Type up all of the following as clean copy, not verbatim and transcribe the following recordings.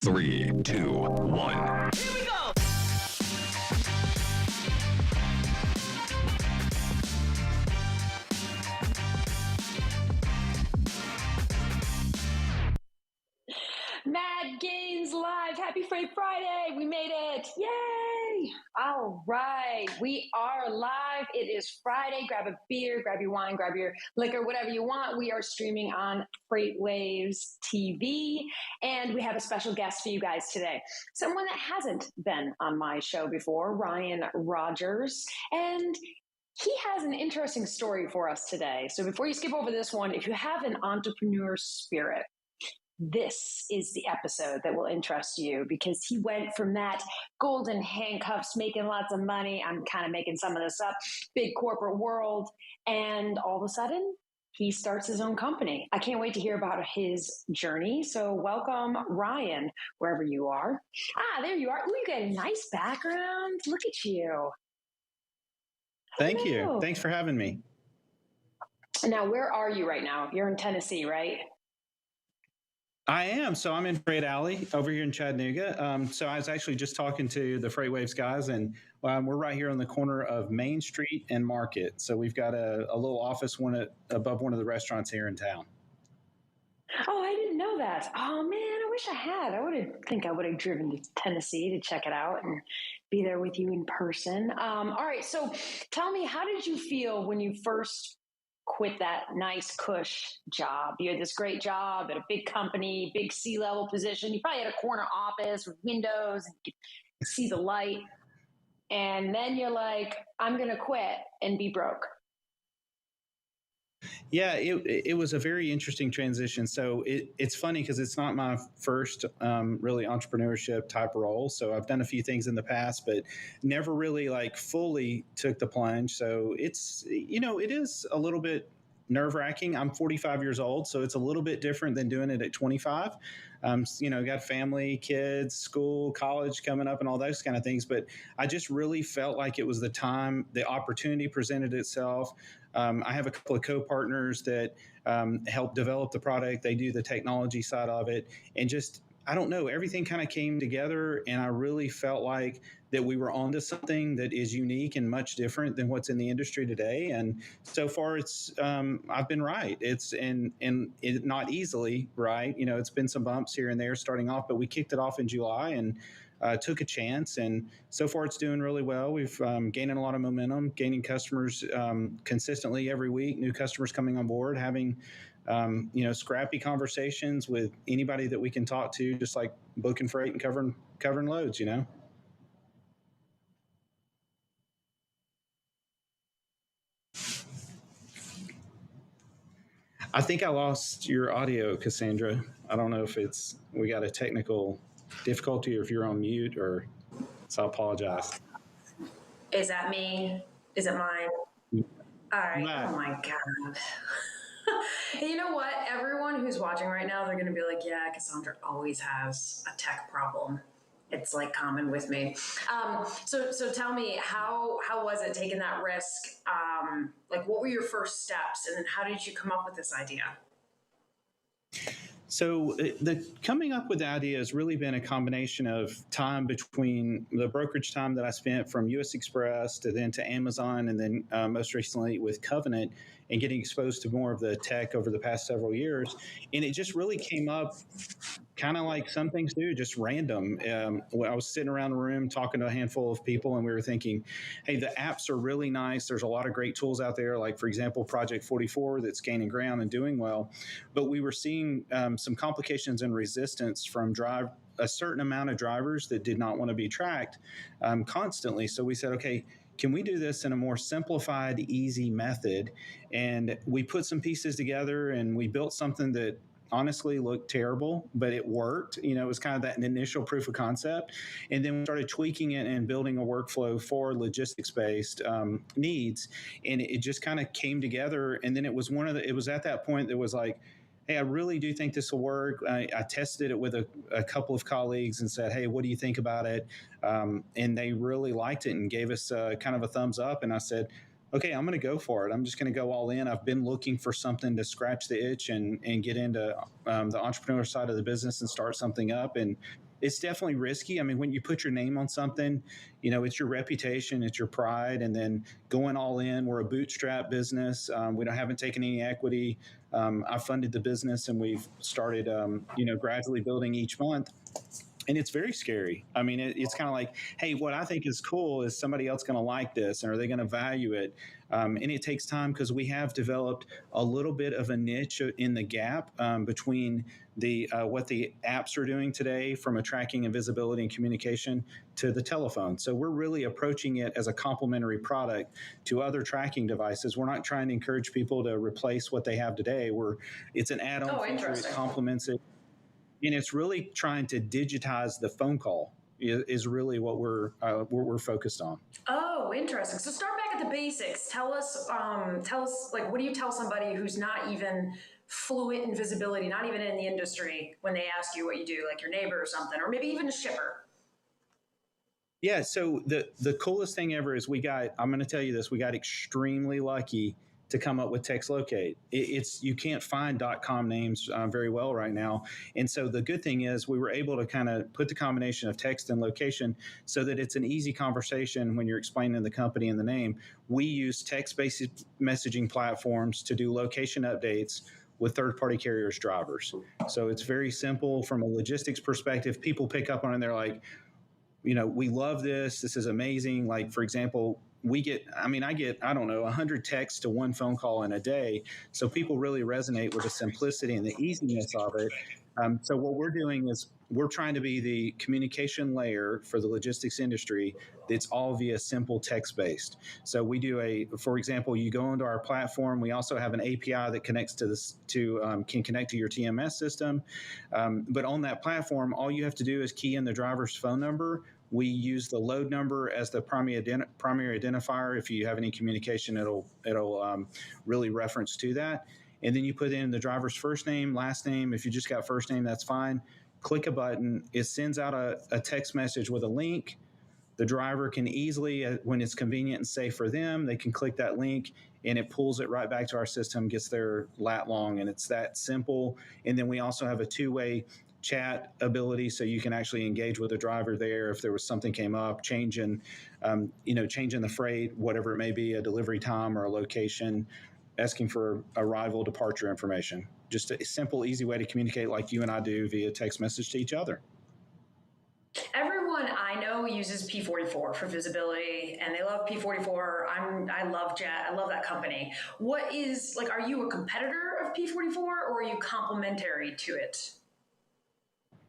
Three, two, one. Here we go! Mad Gains Live. Happy Freight Friday. We made it. Yay. All right. We are live. It is Friday. Grab a beer, grab your wine, grab your liquor, whatever you want. We are streaming on Freight Waves TV, and we have a special guest for you guys today. Someone that hasn't been on my show before, Ryan Rogers. And he has an interesting story for us today. So before you skip over this one, if you have an entrepreneur spirit, this is the episode that will interest you, because he went from that golden handcuffs, making lots of money. I'm kind of making some of this up, big corporate world. And all of a sudden, he starts his own company. I can't wait to hear about his journey. So welcome, Ryan, wherever you are. There you are. Ooh, you got a nice background. Look at you. Thank Hello. you. Thanks for having me. Now, where are you right now? You're in Tennessee, right? I am. So I'm in Freight Alley over here in Chattanooga. So I was actually just talking to the Freight Waves guys, and we're right here on the corner of Main Street and Market. So we've got a little office above one of the restaurants here in town. Oh, I didn't know that. Oh man, I wish I had. I would have driven to Tennessee to check it out and be there with you in person. All right. So tell me, how did you feel when you first quit that nice cush job? You had this great job at a big company, big C-level position. You probably had a corner office with windows and you could see the light. And then you're like, I'm going to quit and be broke. Yeah, it was a very interesting transition. So it's funny because it's not my first really entrepreneurship type role. So I've done a few things in the past, but never really like fully took the plunge. So it is a little bit nerve-wracking. I'm 45 years old, so it's a little bit different than doing it at 25. Got family, kids, school, college coming up and all those kind of things. But I just really felt like it was the time, the opportunity presented itself. I have a couple of co-partners that help develop the product. They do the technology side of it. And just, I don't know, everything kind of came together. And I really felt like that we were onto something that is unique and much different than what's in the industry today. And so far, I've been right. It's not easily right. It's been some bumps here and there starting off, but we kicked it off in July and took a chance, and so far it's doing really well. We've gaining a lot of momentum, gaining customers consistently every week, new customers coming on board, having scrappy conversations with anybody that we can talk to, just like booking freight and covering loads. I think I lost your audio, Cassandra. I don't know if we got a technical difficulty or if you're on mute, so I apologize. Is that me? Is it mine? All right. Right. Oh my God. And you know what? Everyone who's watching right now, they're going to be like, yeah, Cassandra always has a tech problem. It's like common with me. So tell me, how was it taking that risk? What were your first steps? And then how did you come up with this idea? So the coming up with the idea has really been a combination of time between the brokerage time that I spent from US Express to Amazon, and then most recently with Covenant, and getting exposed to more of the tech over the past several years. And it just really came up kind of like some things do, just random. I was sitting around the room talking to a handful of people, and we were thinking, hey, the apps are really nice. There's a lot of great tools out there, like, for example, Project 44 that's gaining ground and doing well. But we were seeing some complications and resistance from a certain amount of drivers that did not want to be tracked constantly. So we said, okay, can we do this in a more simplified, easy method? And we put some pieces together and we built something that honestly looked terrible, but it worked. It was kind of that initial proof of concept. And then we started tweaking it and building a workflow for logistics-based needs. And it just kind of came together. And then it was at that point that was like, hey, I really do think this will work. I tested it with a couple of colleagues and said, hey, what do you think about it? And they really liked it and gave us kind of a thumbs up. And I said, okay, I'm going to go for it. I'm just going to go all in. I've been looking for something to scratch the itch and get into the entrepreneur side of the business and start something up. And it's definitely risky. I mean, when you put your name on something, it's your reputation, it's your pride, and then going all in. We're a bootstrap business. We haven't taken any equity. I funded the business, and we've started, gradually building each month. And it's very scary. I mean, it's kind of like, hey, what I think is cool is somebody else going to like this, and are they going to value it? And it takes time because we have developed a little bit of a niche in the gap between the what the apps are doing today from a tracking and visibility and communication to the telephone. So we're really approaching it as a complementary product to other tracking devices. We're not trying to encourage people to replace what they have today. It's an add-on feature. It complements it, and it's really trying to digitize the phone call is really what we're focused on. Oh, interesting. So start back at the basics. Tell us, like, what do you tell somebody who's not even fluent in visibility, not even in the industry, when they ask you what you do, like your neighbor or something, or maybe even a shipper? Yeah. So the coolest thing ever is I'm going to tell you this, we got extremely lucky to come up with text locate. It's you can't find .com names very well right now, and so the good thing is we were able to kind of put the combination of text and location so that it's an easy conversation when you're explaining the company and the name. We use text-based messaging platforms to do location updates with third-party carriers' drivers. So it's very simple from a logistics perspective. People pick up on it and they're like, we love this. This is amazing. Like, for example, I get, I don't know, 100 texts to one phone call in a day. So people really resonate with the simplicity and the easiness of it. So what we're doing is we're trying to be the communication layer for the logistics industry that's all via simple text based. So we do for example, you go into our platform. We also have an API that connects to can connect to your TMS system. But on that platform, all you have to do is key in the driver's phone number. We use the load number as the primary identifier. If you have any communication, it'll really reference to that. And then you put in the driver's first name, last name. If you just got first name, that's fine. Click a button. It sends out a text message with a link. The driver can easily, when it's convenient and safe for them, they can click that link and it pulls it right back to our system, gets their lat long, and it's that simple. And then we also have a two-way chat ability, so you can actually engage with the driver there if there was something came up, changing the freight, whatever it may be, a delivery time or a location, asking for arrival, departure information. Just a simple, easy way to communicate like you and I do via text message to each other. Everyone I know uses P44 for visibility, and they love P44. I love Jet. I love that company. What is, like, are you a competitor of P44 or are you complementary to it?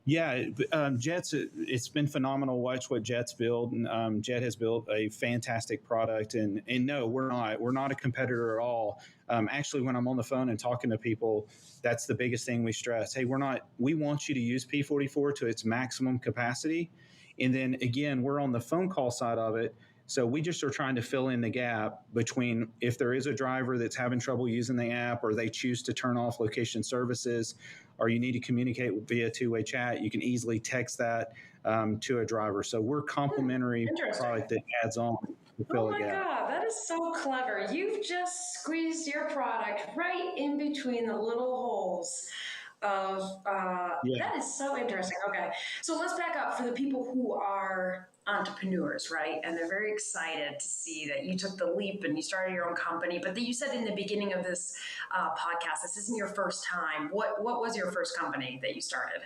Yeah, it's been phenomenal. Watch what Jet's built, and Jet has built a fantastic product. And no, we're not a competitor at all. Actually, when I'm on the phone and talking to people, that's the biggest thing we stress. Hey, we want you to use P44 to its maximum capacity. And then again, we're on the phone call side of it. So we just are trying to fill in the gap between if there is a driver that's having trouble using the app, or they choose to turn off location services, or you need to communicate via two-way chat, you can easily text that to a driver. So we're complementary product that adds on to fill a gap. Oh my God, that is so clever. You've just squeezed your product right in between the little holes of, that is so interesting. Okay, so let's back up for the people who are entrepreneurs, right? And they're very excited to see that you took the leap and you started your own company. But you said in the beginning of this podcast, this isn't your first time. What was your first company that you started?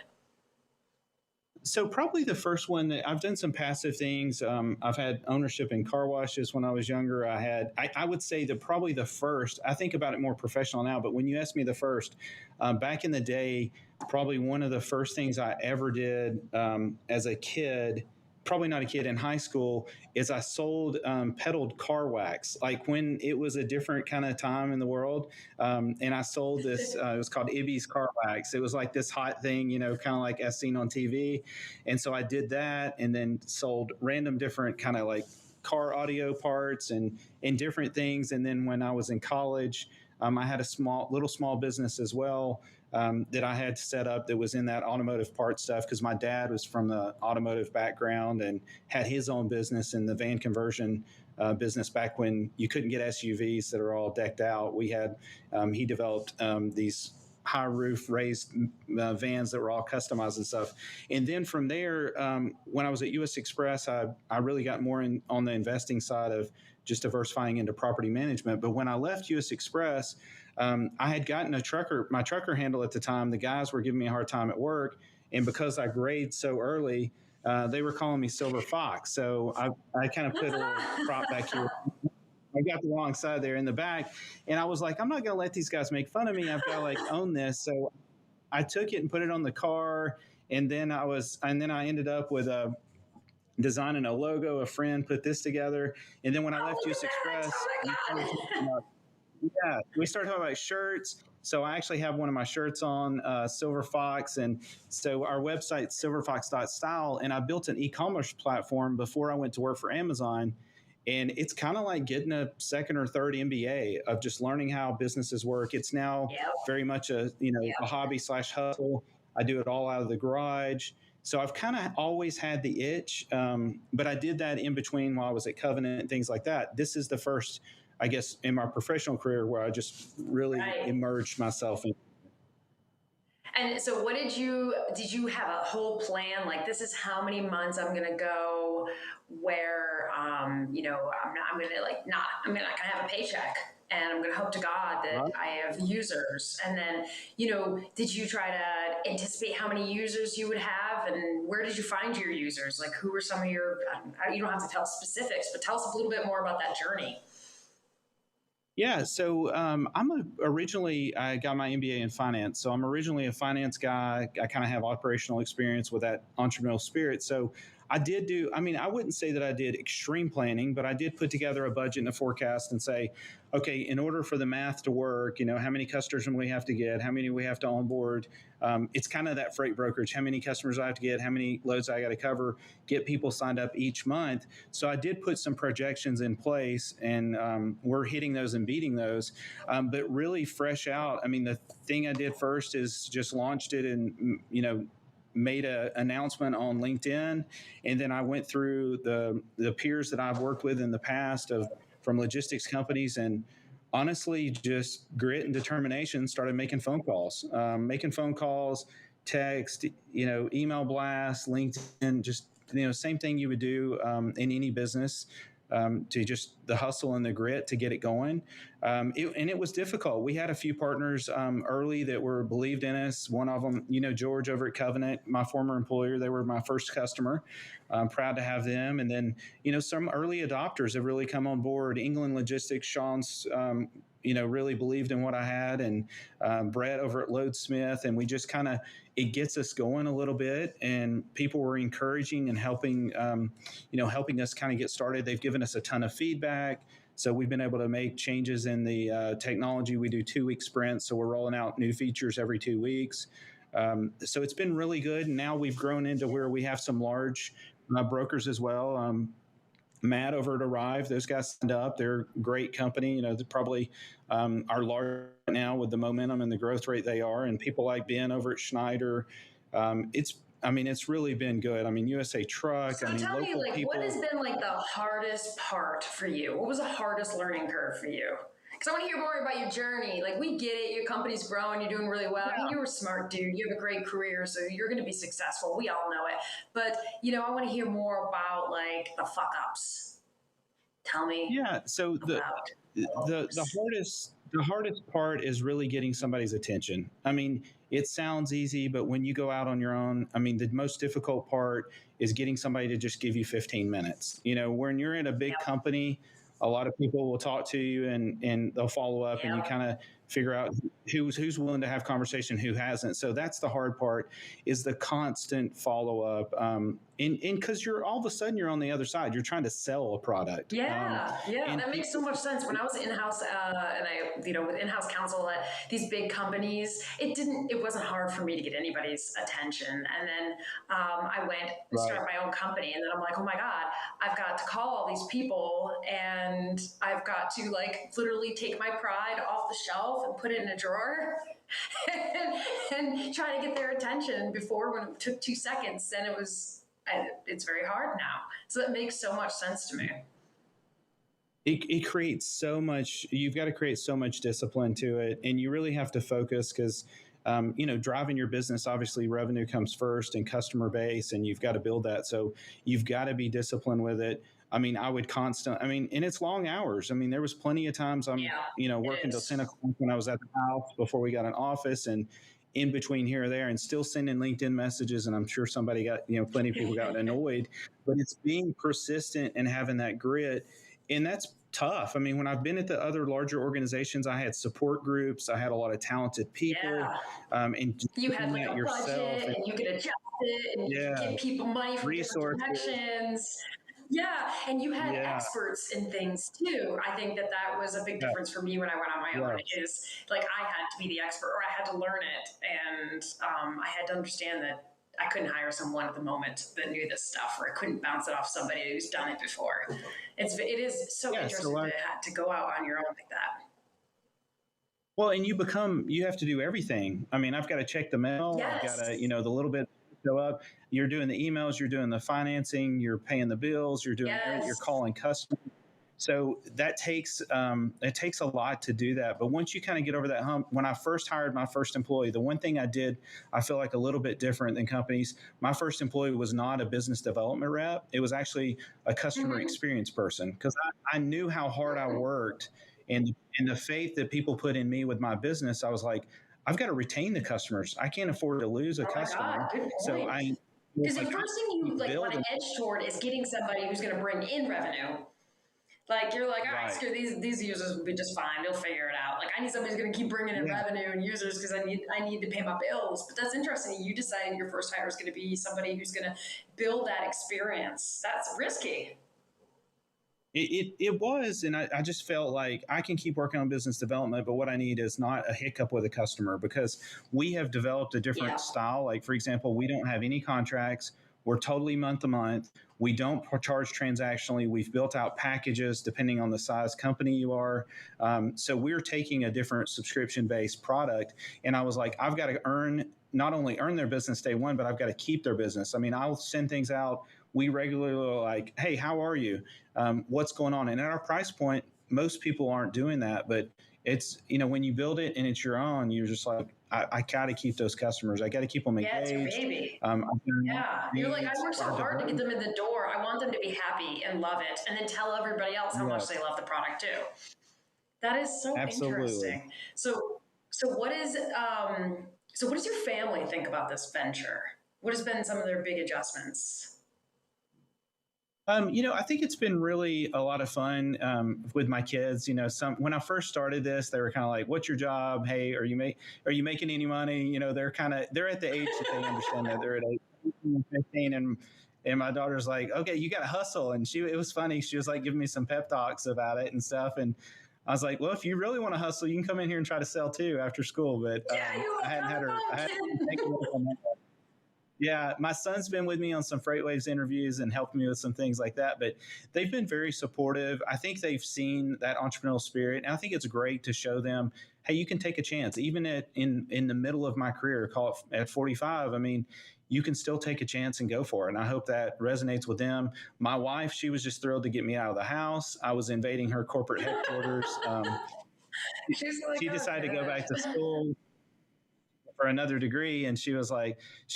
So probably the first one that I've done some passive things. I've had ownership in car washes when I was younger. I would say that probably the first, I think about it more professional now, but when you asked me the first, back in the day, probably one of the first things I ever did as a kid, probably not a kid, in high school, is I sold pedaled car wax, like when it was a different kind of time in the world. And I sold this, it was called Ibby's Car Wax. It was like this hot thing, kind of like as seen on TV. And so I did that, and then sold random different kind of like car audio parts and different things. And then when I was in college, I had a small business as well that I had set up that was in that automotive part stuff, because my dad was from the automotive background and had his own business in the van conversion business back when you couldn't get SUVs that are all decked out. He developed these high roof raised vans that were all customized and stuff. And then from there, when I was at US Express, I really got more on the investing side of just diversifying into property management. But when I left US Express, I had gotten my trucker handle at the time. The guys were giving me a hard time at work. And because I grade so early, they were calling me Silver Fox. So I kind of put a little prop back here. I got the wrong side there in the back. And I was like, I'm not going to let these guys make fun of me. I've got to like own this. So I took it and put it on the car. And then I ended up with designing a logo. A friend put this together. And then when I left US Express, we started talking about shirts. So I actually have one of my shirts on, Silver Fox. And so our website, silverfox.style. And I built an e-commerce platform before I went to work for Amazon. And it's kind of like getting a second or third MBA of just learning how businesses work. It's now very much a hobby / hustle. I do it all out of the garage. So I've kind of always had the itch, but I did that in between while I was at Covenant and things like that. This is the first, I guess, in my professional career where I just really immersed myself in. And so did you have a whole plan? Like, this is how many months I'm going to go where, I'm not going to have a paycheck, and I'm going to hope to God that I have users. And then, did you try to anticipate how many users you would have, and where did you find your users? Like, who were some of your, you don't have to tell specifics, but tell us a little bit more about that journey. Yeah, so I got my MBA in finance. So I'm originally a finance guy. I kind of have operational experience with that entrepreneurial spirit. So I wouldn't say that I did extreme planning, but I did put together a budget and a forecast and say, okay, in order for the math to work, how many customers do we have to get, how many we have to onboard. It's kind of that freight brokerage, how many customers I have to get, how many loads I got to cover, get people signed up each month. So I did put some projections in place, and we're hitting those and beating those. But really fresh out, the thing I did first is just launched it and, made an announcement on LinkedIn. And then I went through the peers that I've worked with in the past from logistics companies, and honestly, just grit and determination, started making phone calls, text, email blasts, LinkedIn, just, same thing you would do in any business. To just the hustle and the grit to get it going. And it was difficult. We had a few partners early that believed in us. One of them, George over at Covenant, my former employer, they were my first customer. I'm proud to have them. And then, some early adopters have really come on board. England Logistics, Sean's, really believed in what I had, and Brett over at Loadsmith. And we just it gets us going a little bit, and people were encouraging and helping us kind of get started. They've given us a ton of feedback. So we've been able to make changes in the technology. We do 2-week sprints, so we're rolling out new features every 2 weeks. So it's been really good. And now we've grown into where we have some large brokers as well. Matt over at Arrive, those guys signed up. They're a great company. They're probably are large now with the momentum and the growth rate they are. And people like Ben over at Schneider. It's really been good. USA Truck. So tell me, what has been the hardest part for you? What was the hardest learning curve for you? Because I want to hear more about your journey. We get it. Your company's growing. You're doing really well. Yeah. You're a smart dude. You have a great career, so you're going to be successful. We all know it. But, I want to hear more about the fuck ups. Tell me. Yeah. So the hardest part is really getting somebody's attention. It sounds easy, but when you go out on your own, the most difficult part is getting somebody to just give you 15 minutes. When you're in a big company, a lot of people will talk to you and they'll follow up, and you kind of figure out who's willing to have conversation, who hasn't. So that's the hard part, is the constant follow up. And because you're all of a sudden you're on the other side, you're trying to sell a product. That makes so much sense. When I was in-house with in-house counsel at these big companies, it wasn't hard for me to get anybody's attention. And then I went and started my own company, and then I'm like, oh my God, I've got to call all these people, and I've got to literally take my pride off the shelf and put it in a drawer and try to get their attention. Before, when it took 2 seconds, then it's very hard now. So that makes so much sense to me. it creates so much. You've got to create so much discipline to it, and you really have to focus because driving your business, obviously revenue comes first and customer base, and you've got to build that. So you've got to be disciplined with it. I mean, and it's long hours. I mean, there was plenty of times I'm, Yeah, working it till 10 is. o'clock when I was at the house before we got an office, and in between here or there, and still sending LinkedIn messages. And I'm sure somebody got, plenty of people got annoyed, but it's being persistent and having that grit. And that's tough. I mean, when I've been at the other larger organizations, I had support groups, I had a lot of talented people, Yeah. and just You had doing like that a yourself. budget And and you could adjust it and you could yeah, give people money from different resources. directions. Yeah, and you had Yeah, experts in things too. I think that that was a big yeah, difference for me when I went on my own. yes. Is like I had to be the expert, or I had to learn it, and I had to understand that I couldn't hire someone at the moment that knew this stuff, or I couldn't bounce it off somebody who's done it before. It is so Yeah. So interesting to go out on your own like that. well, and you have to do everything. I mean, I've got to check the mail. I've got to, Yes, the little bit show up. You're doing the emails, you're doing the financing, you're paying the bills, you're doing everything, you're yes. calling customers. So that takes it takes a lot to do that. But once you kind of get over that hump, when I first hired my first employee, the one thing I did, I feel like a little bit different than companies. My first employee was not a business development rep. It was actually a customer Mm-hmm. experience person because I knew how hard I worked and the faith that people put in me with my business. I was like, I've got to retain the customers. I can't afford to lose a Oh my God, customer. good So point. I was Because the like, first thing I you like want build to edge toward is getting somebody who's going to bring in revenue. Like you're like, all right, right. screw these users will be just fine. They'll figure it out. Like I need somebody who's going to keep bringing in Yeah. revenue and users because I need to pay my bills. But that's interesting. You decided your first hire is going to be somebody who's going to build that experience. That's risky. It was, and I just felt like I can keep working on business development, but what I need is not a hiccup with a customer because we have developed a different Yeah. style. Like, for example, we don't have any contracts. We're totally month to month. We don't charge transactionally. We've built out packages depending on the size company you are. So we're taking a different subscription based product. And I was like, I've got to not only earn their business day one, but I've got to keep their business. I mean, I'll send things out. We regularly are like, hey, how are you? What's going on? And at our price point, most people aren't doing that. But it's, when you build it and it's your own, you're just like, I got to keep those customers. I got to keep them Yeah, it's your engaged. baby. I'm Yeah. You're like, I work so hard to get them in the door. I want them to be happy and love it. And then tell everybody else how much Yes, they love the product too. That is so absolutely. interesting. So what does your family think about this venture? What has been some of their big adjustments? I think it's been really a lot of fun with my kids. Some when I first started this, they were kind of like, "What's your job? Hey, are you making any money?" They're at the age that they understand that they're at 18 and 15, and my daughter's like, "Okay, you got to hustle." And it was funny. She was like giving me some pep talks about it and stuff, and I was like, "Well, if you really want to hustle, you can come in here and try to sell too after school." But Yeah, you're I like, hadn't had her. I I'm hadn't taken her fine, up on that. Yeah, my son's been with me on some FreightWaves interviews and helped me with some things like that, but they've been very supportive. I think they've seen that entrepreneurial spirit, and I think it's great to show them, hey, you can take a chance, even in the middle of my career, call it at 45. I mean, you can still take a chance and go for it. And I hope that resonates with them. My wife, she was just thrilled to get me out of the house. I was invading her corporate headquarters. She's like, She oh, decided to go back to good. school for another degree, and she was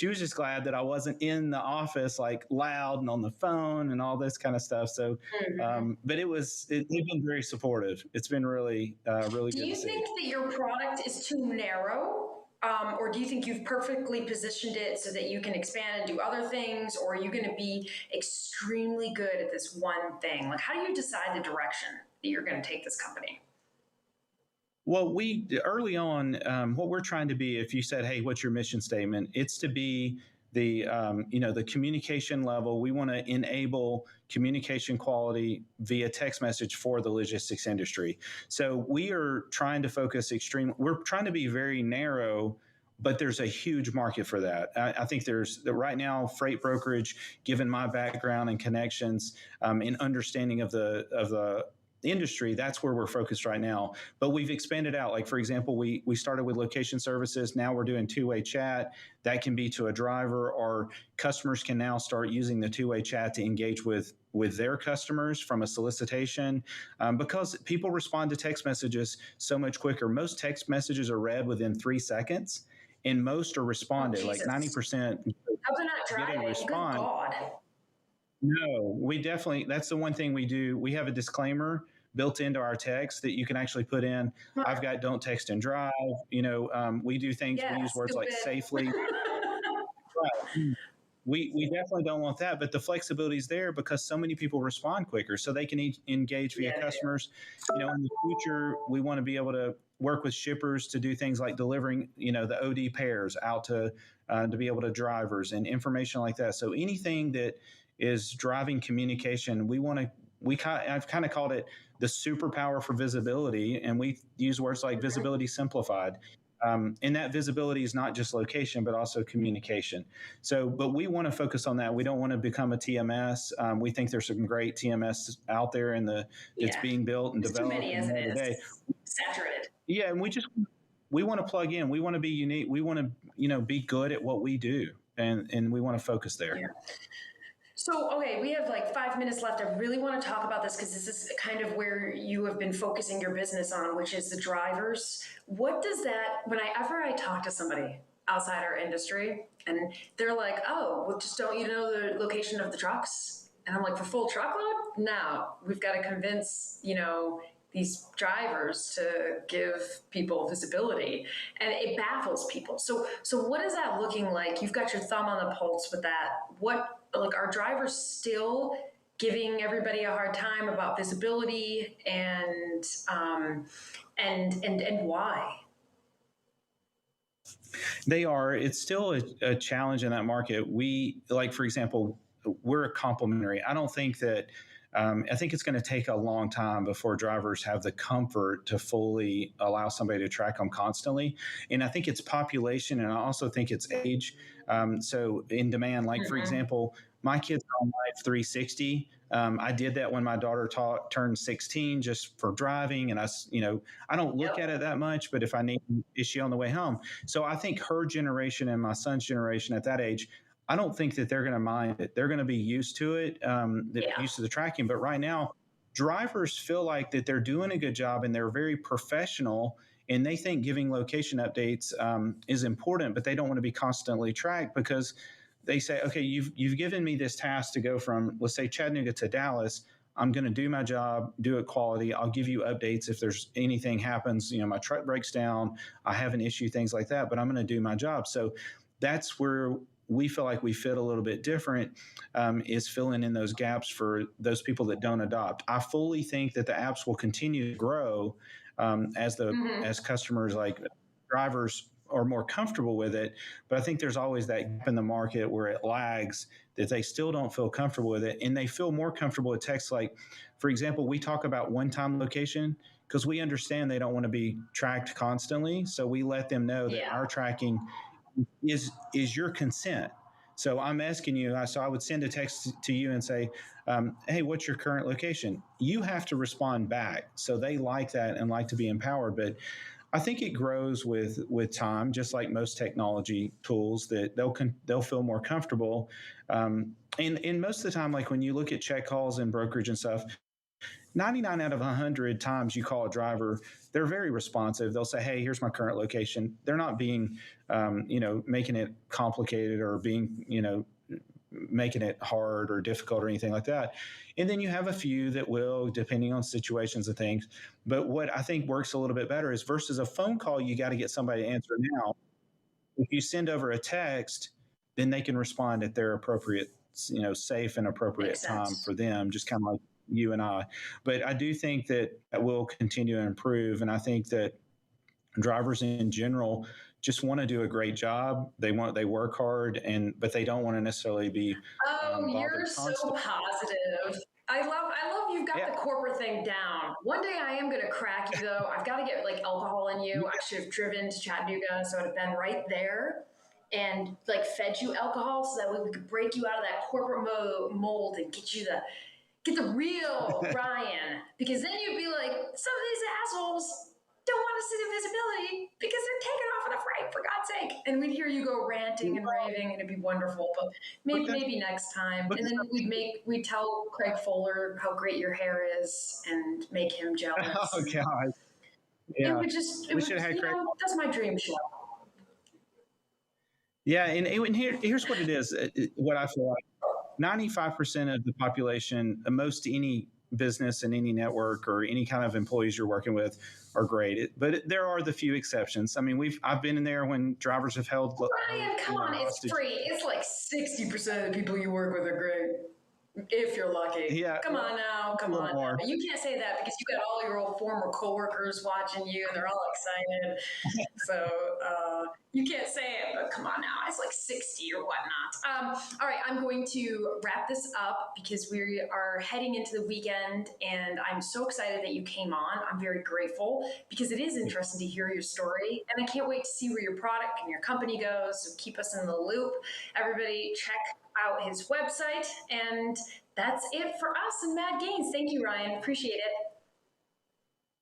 just glad that I wasn't in the office like loud and on the phone and all this kind of stuff. So Mhm. but they've been very supportive. It's been really Do good to you see. think that your product is too narrow? Or do you think you've perfectly positioned it so that you can expand and do other things? Or are you going to be extremely good at this one thing? Like, how do you decide the direction that you're going to take this company? Well, we early on, what we're trying to be, if you said, "Hey, what's your mission statement?" It's to be the communication level. We want to enable communication quality via text message for the logistics industry. So we are trying to focus We're trying to be very narrow. But there's a huge market for that. I think right now freight brokerage, given my background and connections and understanding of the industry, that's where we're focused right now. But we've expanded out. Like, for example, we started with location services. Now we're doing two-way chat. That can be to a driver, or customers can now start using the two-way chat to engage with their customers from a solicitation, because people respond to text messages so much quicker. Most text messages are read within 3 seconds, and most are Oh, responded. Like Jesus. 90% How's it not get a driving? Good response. God. No, we definitely, that's the one thing we do. We have a disclaimer built into our text that you can actually put in. Huh. I've got don't text and drive. We do things, we Yeah, use words like stupid. safely. Right. We definitely don't want that, but the flexibility is there because so many people respond quicker, so they can engage via Yeah, customers. In the future, we want to be able to work with shippers to do things like delivering, the OD pairs out to be able to drivers and information like that. So anything that is driving communication, I've kind of called it the superpower for visibility, and we use words like visibility simplified. And that visibility is not just location, but also communication. So, but we want to focus on that. We don't want to become a TMS. We think there's some great TMS out there that's being built and There's too developed many as it is. today. Saturated. Yeah, and we want to plug in. We want to be unique. We want to be good at what we do, and we want to focus there. Yeah. So, okay, we have like 5 minutes left. I really want to talk about this because this is kind of where you have been focusing your business on, which is the drivers. What does that, whenever I talk to somebody outside our industry and they're like, oh, well, just don't you know the location of the trucks? And I'm like, for full truckload? No, we've got to convince, these drivers to give people visibility, and it baffles people. So what is that looking like? You've got your thumb on the pulse with that. Are drivers still giving everybody a hard time about visibility, and why? They are. It's still a challenge in that market. For example, we're complementary. I don't think that. I think it's going to take a long time before drivers have the comfort to fully allow somebody to track them constantly. And I think it's population, and I also think it's age. So in demand, like for example, my kids are on Life 360. I did that when my daughter turned 16, just for driving, and I don't look at it that much, but if I need, is she on the way home? So I think her generation and my son's generation at that age, I don't think that they're going to mind it. They're going to be used to it, used to the tracking. But right now, drivers feel like that they're doing a good job and they're very professional, and they think giving location updates is important, but they don't want to be constantly tracked because they say, okay, you've given me this task to go from, let's say, Chattanooga to Dallas. I'm going to do my job, do it quality. I'll give you updates if there's anything happens. My truck breaks down, I have an issue, things like that. But I'm going to do my job. So that's where we feel like we fit a little bit different, is filling in those gaps for those people that don't adopt. I fully think that the apps will continue to grow as customers, like drivers, are more comfortable with it. But I think there's always that gap in the market where it lags, that they still don't feel comfortable with it. And they feel more comfortable with text. Like, for example, we talk about one-time location because we understand they don't want to be tracked constantly. So we let them know that our tracking is your consent. So I'm asking you, so I would send a text to you and say, hey, what's your current location? You have to respond back. So they like that and like to be empowered. But I think it grows with time, just like most technology tools, that they'll feel more comfortable. And most of the time, like when you look at check calls and brokerage and stuff, 99 out of 100 times you call a driver, they're very responsive. They'll say, hey, here's my current location. They're not being, making it complicated or being, making it hard or difficult or anything like that. And then you have a few that will, depending on situations and things. But what I think works a little bit better is, versus a phone call, you got to get somebody to answer now. If you send over a text, then they can respond at their appropriate, safe and appropriate time for them, just kind of like you and I. But I do think that will continue to improve. And I think that drivers in general just want to do a great job. They work hard, but they don't want to necessarily be. You're so positive. I love you've got the corporate thing down. One day I am going to crack you though. I've got to get like alcohol in you. I should have driven to Chattanooga, so I'd have been right there and like fed you alcohol so that we could break you out of that corporate mold and get you Get the real Ryan, because then you'd be like, some of these assholes don't want to see the visibility because they're taking off on a freight, for God's sake. And we'd hear you go ranting and raving, and it'd be wonderful. But maybe next time. And then we'd tell Craig Fuller how great your hair is and make him jealous. Oh God. Yeah. That's my dream show. Yeah, and here's what it is. What I feel like 95% of the population, most any business and any network or any kind of employees you're working with are great. But there are the few exceptions. I mean, I've been in there when drivers have held. Ryan, come on, it's free. It's like 60% of the people you work with are great. If you're lucky. Yeah. Come on now. You can't say that because you got all your old former coworkers watching you and they're all excited. So you can't say it, but come on now. It's like 60 or whatnot. All right, I'm going to wrap this up because we are heading into the weekend and I'm so excited that you came on. I'm very grateful because it is interesting to hear your story and I can't wait to see where your product and your company goes. So keep us in the loop. Everybody check out his website, and that's it for us and Mad Gains. Thank you, Ryan. Appreciate it.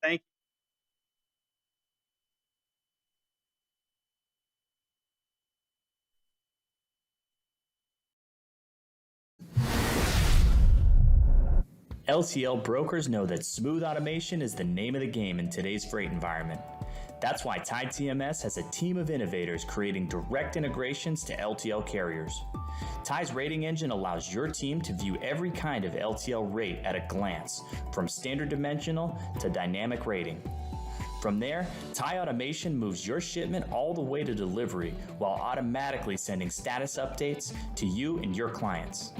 Thank you. LTL brokers know that smooth automation is the name of the game in today's freight environment. That's why Tai TMS has a team of innovators creating direct integrations to LTL carriers. Tai's rating engine allows your team to view every kind of LTL rate at a glance, from standard dimensional to dynamic rating. From there, Tai Automation moves your shipment all the way to delivery while automatically sending status updates to you and your clients.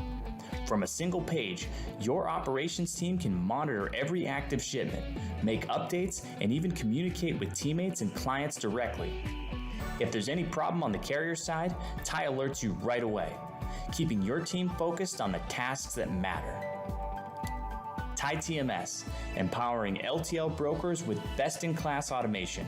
From a single page, your operations team can monitor every active shipment, make updates, and even communicate with teammates and clients directly. If there's any problem on the carrier side, Tai alerts you right away, keeping your team focused on the tasks that matter. Tai TMS, empowering LTL brokers with best-in-class automation.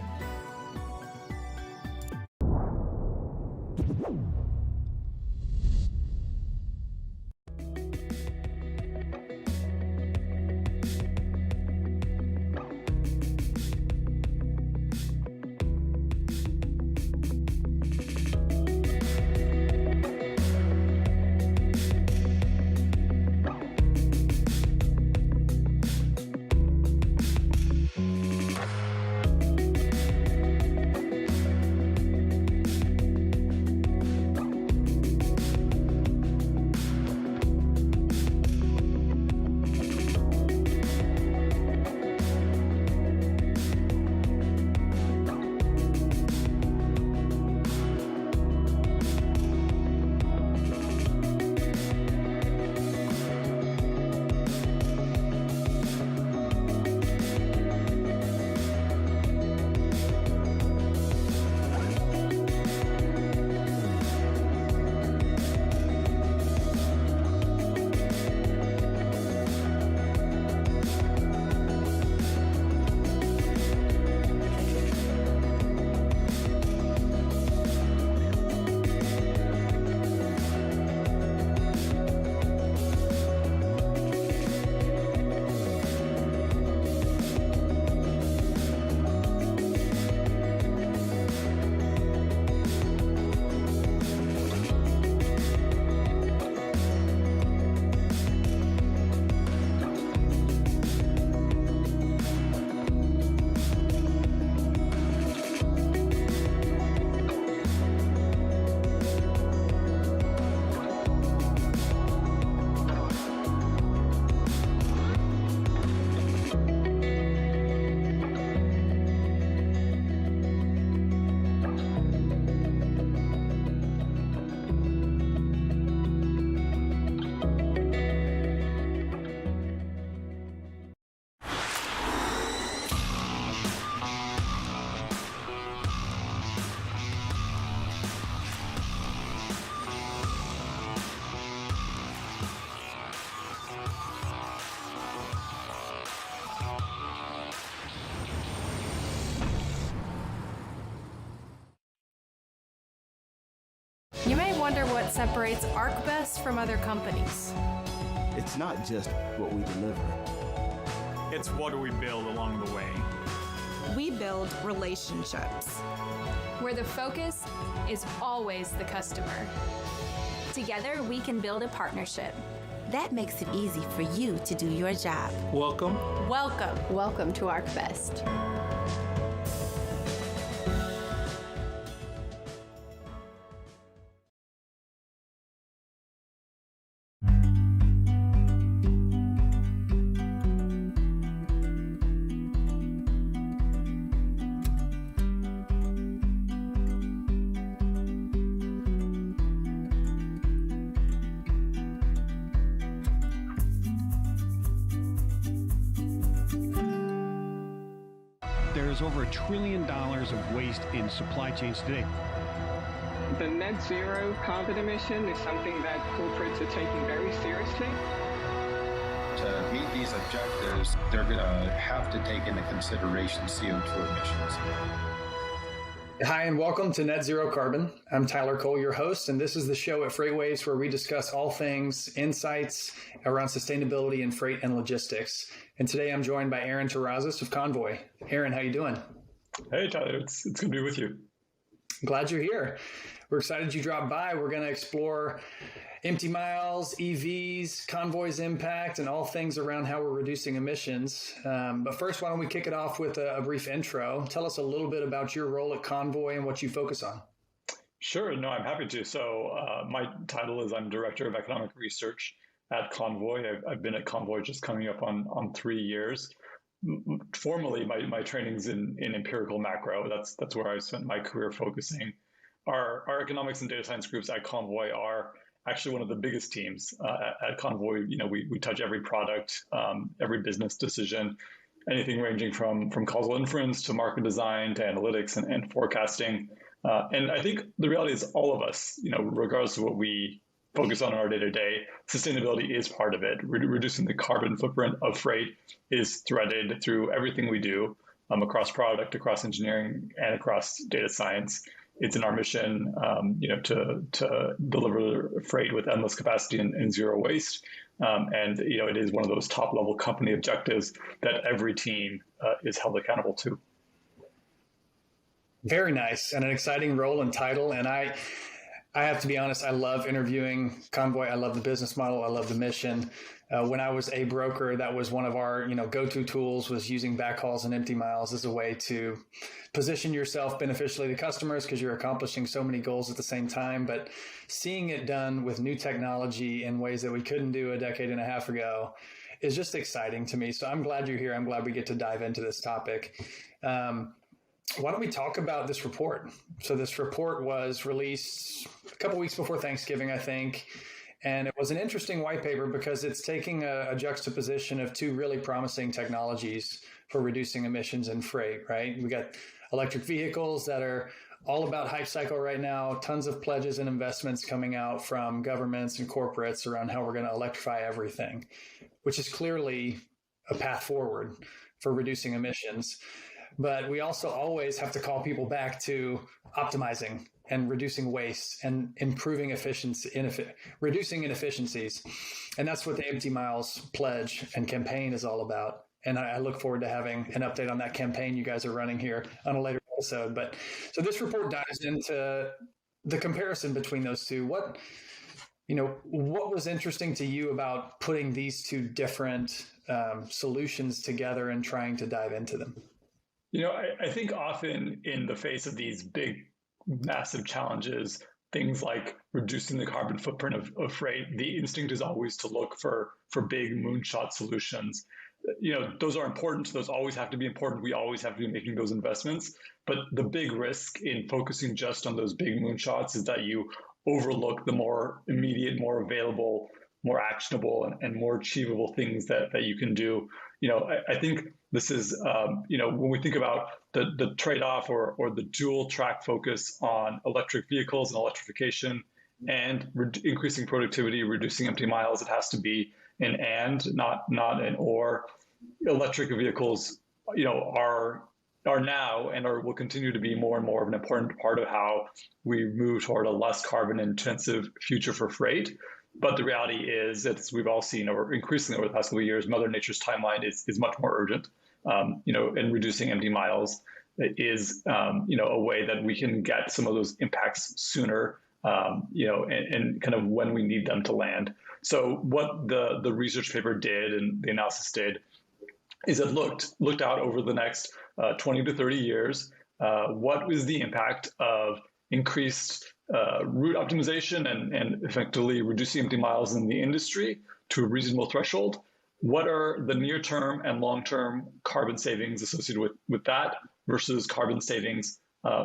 You may wonder what separates ArcBest from other companies. It's not just what we deliver. It's what do we build along the way. We build relationships where the focus is always the customer. Together, we can build a partnership that makes it easy for you to do your job. Welcome. Welcome. Welcome to ArcBest. There is over $1 trillion of waste in supply chains today. The net zero carbon emission is something that corporates are taking very seriously. To meet these objectives, they're going to have to take into consideration CO2 emissions. Hi, and welcome to Net Zero Carbon. I'm Tyler Cole, your host, and this is the show at FreightWaves where we discuss all things insights around sustainability in freight and logistics. And today I'm joined by Aaron Terrazas of Convoy. Aaron, how you doing? Hey, Tyler. It's good to be with you. Glad you're here. We're excited you dropped by. We're going to explore empty miles, EVs, Convoy's impact, and all things around how we're reducing emissions. But first, why don't we kick it off with a brief intro? Tell us a little bit about your role at Convoy and what you focus on. Sure. No, I'm happy to. So my title is I'm Director of Economic Research at Convoy. I've been at Convoy just coming up on 3 years. Formally, my training's in empirical macro. That's where I spent my career focusing. Our economics and data science groups at Convoy are actually one of the biggest teams at Convoy. You know, we touch every product, every business decision, anything ranging from causal inference to market design to analytics and forecasting. And I think the reality is all of us, you know, regardless of what we focus on in our day-to-day, sustainability is part of it. Reducing the carbon footprint of freight is threaded through everything we do across product, across engineering, and across data science. It's in our mission, to deliver freight with endless capacity and zero waste. And, you know, it is one of those top-level company objectives that every team is held accountable to. Very nice, and an exciting role and title. And I have to be honest, I love interviewing Convoy. I love the business model. I love the mission. When I was a broker, that was one of our, go-to tools, was using backhauls and empty miles as a way to position yourself beneficially to customers because you're accomplishing so many goals at the same time. But seeing it done with new technology in ways that we couldn't do a decade and a half ago is just exciting to me. So I'm glad you're here. I'm glad we get to dive into this topic. Why don't we talk about this report? So this report was released a couple weeks before Thanksgiving, I think. And it was an interesting white paper because it's taking a juxtaposition of two really promising technologies for reducing emissions in freight, right? We got electric vehicles that are all about hype cycle right now, tons of pledges and investments coming out from governments and corporates around how we're going to electrify everything, which is clearly a path forward for reducing emissions. But we also always have to call people back to optimizing and reducing waste and improving efficiency, reducing inefficiencies. And that's what the Empty Miles pledge and campaign is all about. And I look forward to having an update on that campaign you guys are running here on a later episode. But so this report dives into the comparison between those two. What was interesting to you about putting these two different solutions together and trying to dive into them? You know, I think often in the face of these big, massive challenges, things like reducing the carbon footprint of freight, the instinct is always to look for big moonshot solutions. You know, those are important. Those always have to be important. We always have to be making those investments. But the big risk in focusing just on those big moonshots is that you overlook the more immediate, more available, more actionable, and more achievable things that you can do. You know, I think this is, when we think about the trade-off or the dual track focus on electric vehicles and electrification and increasing productivity, reducing empty miles, it has to be an and, not an or. Electric vehicles, are now and will continue to be more and more of an important part of how we move toward a less carbon intensive future for freight. But the reality is, as we've all seen increasingly over the past couple of years, Mother Nature's timeline is much more urgent. And reducing empty miles is, a way that we can get some of those impacts sooner, and kind of when we need them to land. So what the research paper did and the analysis did is it looked out over the next 20 to 30 years. What is the impact of increased route optimization and effectively reducing empty miles in the industry to a reasonable threshold? What are the near-term and long-term carbon savings associated with that versus carbon savings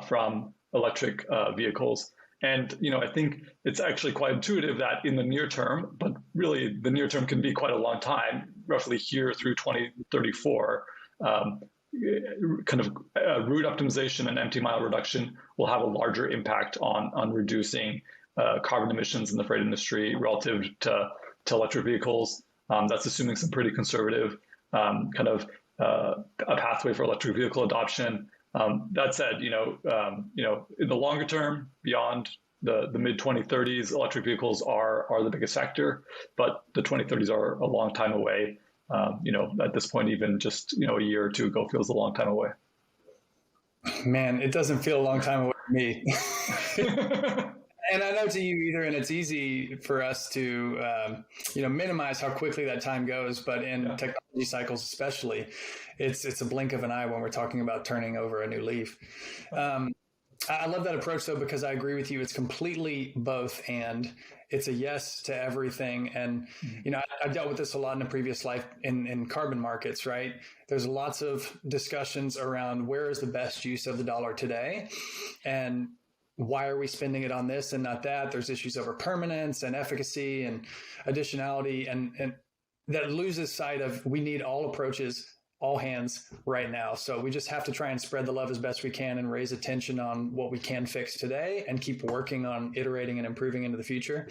from electric vehicles? And, I think it's actually quite intuitive that in the near term, but really the near term can be quite a long time, roughly here through 2034, route optimization and empty mile reduction will have a larger impact on reducing carbon emissions in the freight industry relative to electric vehicles. That's assuming some pretty conservative a pathway for electric vehicle adoption. That said, in the longer term, beyond the mid 2030s, electric vehicles are the biggest factor, but the 2030s are a long time away. At this point, even just a year or two ago feels a long time away. Man, it doesn't feel a long time away to me. And I know to you either, and it's easy for us to, minimize how quickly that time goes. But in technology cycles, especially, it's a blink of an eye when we're talking about turning over a new leaf. I love that approach, though, because I agree with you. It's completely both, and it's a yes to everything. And, I've dealt with this a lot in a previous life in carbon markets, right? There's lots of discussions around where is the best use of the dollar today, and why are we spending it on this and not that? There's issues over permanence and efficacy and additionality, and that loses sight of we need all approaches, all hands right now. So we just have to try and spread the love as best we can and raise attention on what we can fix today and keep working on iterating and improving into the future.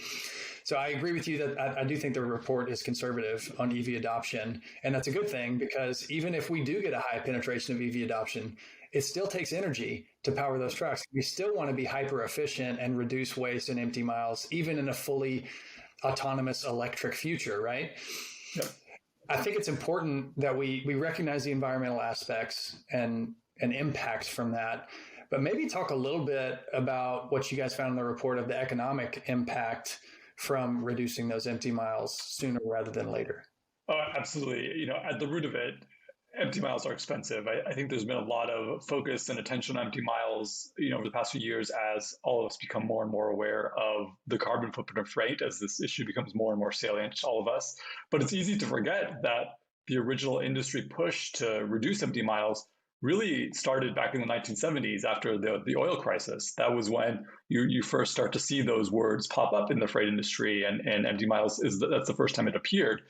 So I agree with you that I do think the report is conservative on EV adoption. And that's a good thing, because even if we do get a high penetration of EV adoption, it still takes energy to power those trucks. We still want to be hyper efficient and reduce waste and empty miles, even in a fully autonomous electric future, right? Yep. I think it's important that we recognize the environmental aspects and impacts from that, but maybe talk a little bit about what you guys found in the report of the economic impact from reducing those empty miles sooner rather than later. Oh, absolutely. At the root of it, empty miles are expensive. I think there's been a lot of focus and attention on empty miles, over the past few years as all of us become more and more aware of the carbon footprint of freight, as this issue becomes more and more salient to all of us. But it's easy to forget that the original industry push to reduce empty miles really started back in the 1970s after the oil crisis. That was when you first start to see those words pop up in the freight industry, and empty miles that's the first time it appeared.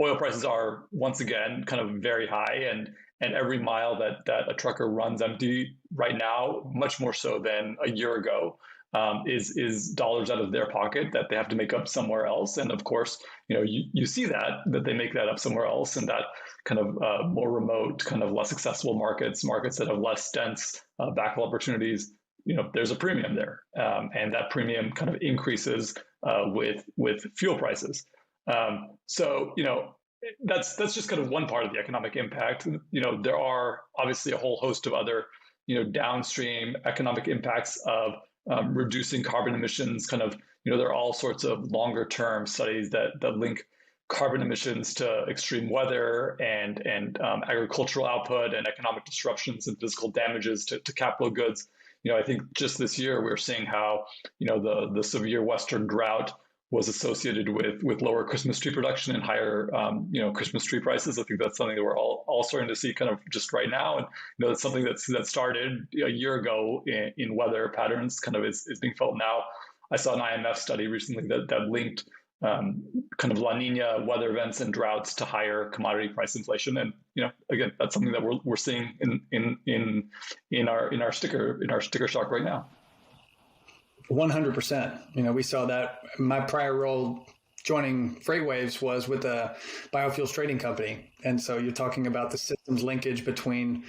Oil prices are once again kind of very high, and every mile that a trucker runs empty right now, much more so than a year ago, is dollars out of their pocket that they have to make up somewhere else. And of course, you see that they make that up somewhere else, and that kind of more remote, kind of less accessible markets that have less dense backhaul opportunities. There's a premium there, and that premium kind of increases with fuel prices. So that's just kind of one part of the economic impact. There are obviously a whole host of other downstream economic impacts of reducing carbon emissions. There are all sorts of longer term studies that link carbon emissions to extreme weather and agricultural output and economic disruptions and physical damages to capital goods. I think just this year we're seeing how the severe Western drought was associated with lower Christmas tree production and higher Christmas tree prices. I think that's something that we're all starting to see kind of just right now, and it's something that started a year ago in weather patterns, kind of is being felt now. I saw an IMF study recently that linked kind of La Nina weather events and droughts to higher commodity price inflation, and again, that's something that we're seeing in our sticker shock right now. 100%. We saw that. My prior role joining FreightWaves was with a biofuels trading company. And so you're talking about the systems linkage between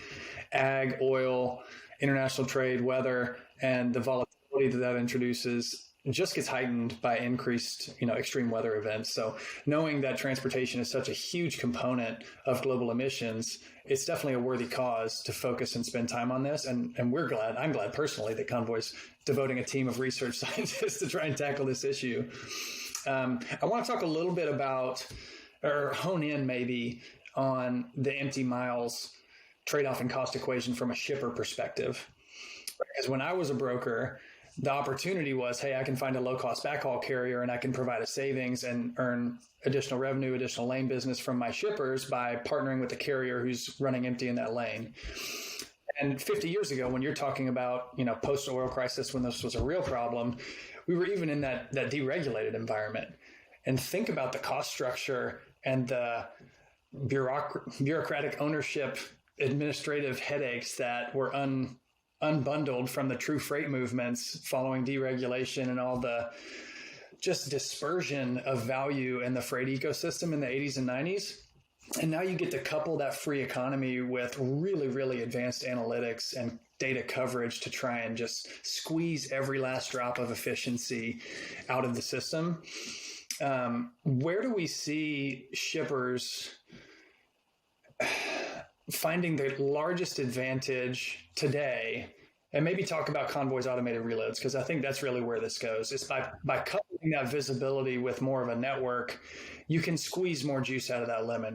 ag, oil, international trade, weather, and the volatility that introduces. just gets heightened by increased, extreme weather events. So knowing that transportation is such a huge component of global emissions, it's definitely a worthy cause to focus and spend time on this. And I'm glad personally that Convoy's devoting a team of research scientists to try and tackle this issue. I want to talk a little bit about, or hone in maybe on the empty miles trade-off and cost equation from a shipper perspective. Because when I was a broker, the opportunity was, hey, I can find a low-cost backhaul carrier and I can provide a savings and earn additional revenue, additional lane business from my shippers by partnering with a carrier who's running empty in that lane. And 50 years ago, when you're talking about, post-oil crisis, when this was a real problem, we were even in that deregulated environment. And think about the cost structure and the bureaucratic ownership, administrative headaches that were unbundled from the true freight movements following deregulation and all the just dispersion of value in the freight ecosystem in the 80s and 90s. And now you get to couple that free economy with really, really advanced analytics and data coverage to try and just squeeze every last drop of efficiency out of the system. Where do we see shippers finding the largest advantage today? And maybe talk about Convoy's automated reloads, because I think that's really where this goes. It's by coupling that visibility with more of a network, you can squeeze more juice out of that lemon.